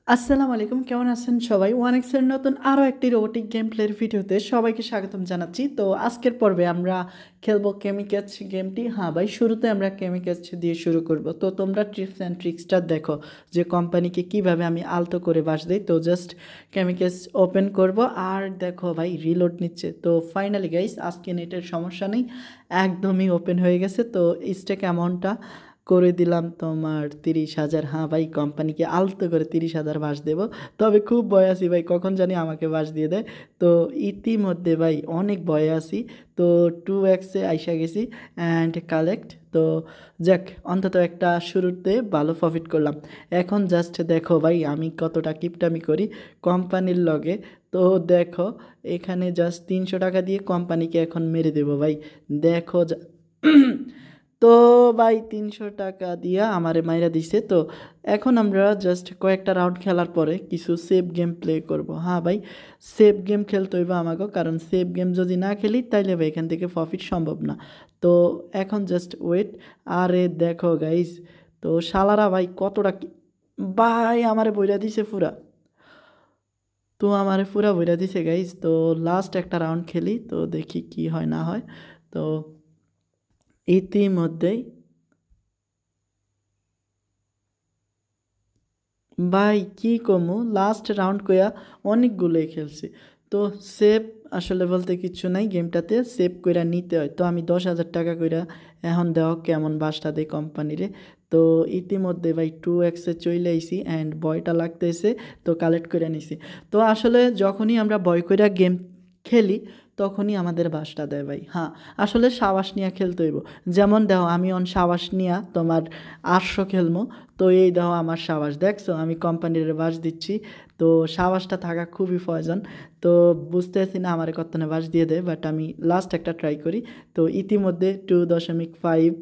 আসসালামু আলাইকুম, কেমন আছেন সবাই? ওয়ানেক্সের নতুন আরও একটি রোবোটিক গেম প্লের ভিডিওতে সবাইকে স্বাগতম জানাচ্ছি। তো আজকের পর্বে আমরা খেলবো কেমিক্যাচ গেমটি। হ্যাঁ ভাই, শুরুতে আমরা কেমিক্যাচ দিয়ে শুরু করব। তো তোমরা টিপস অ্যান্ড ট্রিক্সটা দেখো যে কোম্পানিকে কিভাবে আমি আলতো করে বাস দিই। তো জাস্ট কেমিক্যাচ ওপেন করব আর দেখো ভাই রিলোড নিচ্ছে। তো ফাইনালি গাইস, আজকে নেটের সমস্যা নেই, একদমই ওপেন হয়ে গেছে। তো স্টেক অ্যামাউন্টটা করে দিলাম তোমার 30,000। হ্যাঁ ভাই, কোম্পানিকে আলতো করে 30,000 বাস দেবো। তবে খুব ভয় আছি ভাই, কখন জানি আমাকে বাস দিয়ে দেয়। তো ইতিমধ্যে ভাই অনেক ভয়ে আছি। তো 2x-এ আইসা গেছি অ্যান্ড কালেক্ট। তো যাক, অন্তত একটা শুরুতে ভালো প্রফিট করলাম। এখন জাস্ট দেখো ভাই আমি কতটা কিপটামি করি কোম্পানির লগে। তো দেখো এখানে জাস্ট 300 টাকা দিয়ে কোম্পানিকে এখন মেরে দেবো ভাই। দেখো তো ভাই 300 টাকা দিয়া আমারে মাইরা দিছে। তো এখন আমরা জাস্ট কয়েকটা রাউন্ড খেলার পরে কিছু সেভ গেম প্লে করব। হ্যাঁ ভাই, সেভ গেম খেলতে হইব আমাকে, কারণ সেভ গেম যদি না খেলি তাইলে ভাই এখান থেকে প্রফিট সম্ভব না। তো এখন জাস্ট ওয়েট। আরে দেখো গাইস, তো শালারা ভাই কতটা ভাই আমারে বইরা দিছে পুরা। তো আমারে পুরা বইরা দিছে গাইস। তো লাস্ট একটা রাউন্ড খেলি, তো দেখি কি হয় না হয়। তো ইতিমধ্যেই ভাই কি কমু, লাস্ট রাউন্ড কইয়া অনেকগুলোই খেলছি। তো সেভ আসলে বলতে কিছু নাই, গেমটাতে সেভ কইরা নিতে হয়। তো আমি 10,000 টাকা কইরা এখন দেওয়া কেমন বাসটা দেয় কোম্পানিরে। তো ইতিমধ্যে ভাই 2x-এ চলে আইছি অ্যান্ড ভয়টা লাগতেছে। তো কালেক্ট করে নিছি। তো আসলে যখনই আমরা ভয় কইরা গেম খেলি তখনই আমাদের বাসটা দেয় ভাই। হ্যাঁ, আসলে সাবাস নিয়ে খেলতে হইব। যেমন দেখো আমি সাবাস নিয়া তোমার 800 খেলবো। তো এই দেখো আমার সাবাস, দেখছো আমি কোম্পানির বাস দিচ্ছি। তো সাবাসটা থাকা খুবই প্রয়োজন। তো বুঝতেছি না আমার কতনে বাস দিয়ে দেয়, বাট আমি লাস্ট একটা ট্রাই করি। তো ইতিমধ্যে 2.5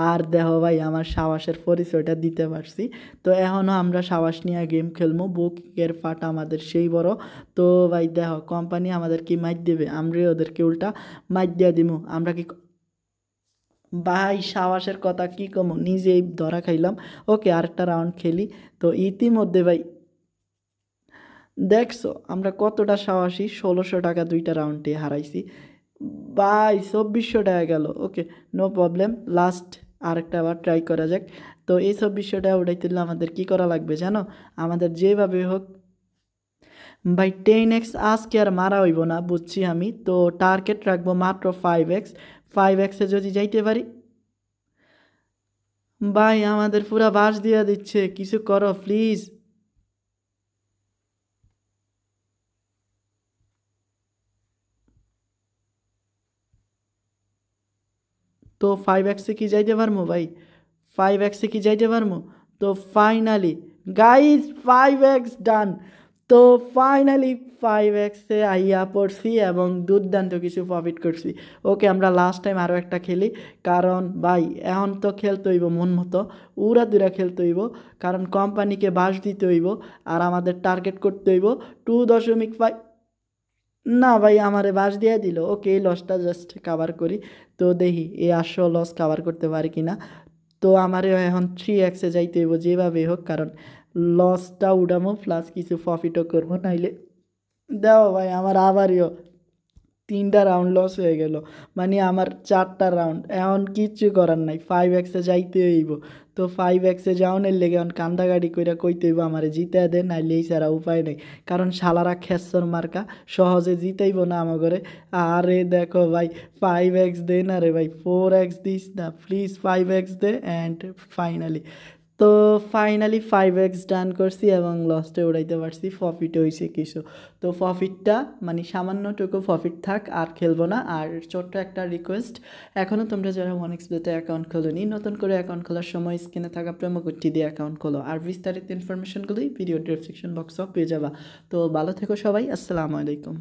আর দেখো ভাই আমার সাবাসের পরিচয়টা দিতে পারছি। তো এখনও আমরা সাবাস নিয়ে গেম খেলবো, বুকের ফাটা আমাদের সেই বড়। তো ভাই দেখো কোম্পানি আমাদের কি মাইর দেবে, আমরা ওদেরকে উল্টা মাইর দিয়ে দিমু। আমরা কি ভাই সাবাসের কথা কি কম, নিজেই ধরা খাইলাম। ওকে, আরেকটা রাউন্ড খেলি। তো ইতিমধ্যে ভাই দেখছো আমরা কতটা সাহসী, 1600 টাকা দুইটা রাউন্ডে হারাইছি ভাই। 2400 টাকা গেল। ওকে, নো প্রবলেম, লাস্ট আরেকটা আবার ট্রাই করা যাক। তো এই 2400 টাকা উঠাইতে হলে আমাদের কী করা লাগবে জানো? আমাদের যেভাবে হোক ভাই 10x আজকে আর মারা হইব না, বুঝছি আমি। তো টার্গেট রাখবো মাত্র 5x। 5x-এ যদি যাইতে পারি ভাই আমাদের পুরা বাস দিয়া দিচ্ছে, কিছু করো প্লিজ। তো 5x-এ কি যাইতে পারবো ভাই? 5x-এ কি যাইতে পারবো? তো ফাইনালি গাইজ 5x ডান। তো ফাইনালি 5x-এ আইয়া পড়ছি এবং দুর্দান্ত কিছু প্রফিট করছি। ওকে, আমরা লাস্ট টাইম আরও একটা খেলি, কারণ ভাই এখন তো খেলতে হইব মন মতো, উড়া দুরা খেলতে হইব, কারণ কোম্পানিকে বাস দিতে হইব আর আমাদের টার্গেট করতে হইব 2.5। না ভাই আমারে বাস দিয়ে দিল। ওকে, এই লসটা জাস্ট কাভার করি। তো দেখি এই 800 লস কাভার করতে পারি কি না। তো আমারে এখন 3x-এ যাইতে হইব যেভাবে হোক, কারণ লসটা উঠামো প্লাস কিছু প্রফিটও করবো, নাইলে দাও ভাই আমার আবারও 3টা রাউন্ড লস হয়ে গেল। মানে আমার 4টা রাউন্ড, এখন কিচ্ছু করার নাই, 5x-এ যাইতে হইব। তো 5x-এ যাওয়ানোর লেগে এখন কান্দাগাড়ি কইরা কইতে হইব আমারে জিতে দে, নাইলে এই ছাড়া উপায় নেই। কারণ শালারা খেসর মার্কা, সহজে জিতাইব না আমাগরে। আরে দেখো ভাই 5x দে না রে ভাই, 4x দিস না প্লিজ, 5x দে। অ্যান্ড ফাইনালি তো ফাইনালি 5x ডান করছি এবং লসটা উড়াইতে পারছি, প্রফিট হয়েছে কিছু। তো প্রফিটটা মানে সামান্যটুকু প্রফিট থাক, আর খেলবো না। আর ছোট্ট একটা রিকোয়েস্ট, এখনও তোমরা যারা ওয়ানেক্সবেতে অ্যাকাউন্ট খোলোনি, নতুন করে অ্যাকাউন্ট খোলার সময় স্ক্রিনে থাকা প্রোমো কোডটি দিয়ে অ্যাকাউন্ট খোলো। আর বিস্তারিত ইনফরমেশনগুলোই ভিডিও ডেসক্রিপশন বক্সও পেয়ে যাবা। তো ভালো থেকো সবাই, আসসালামু আলাইকুম।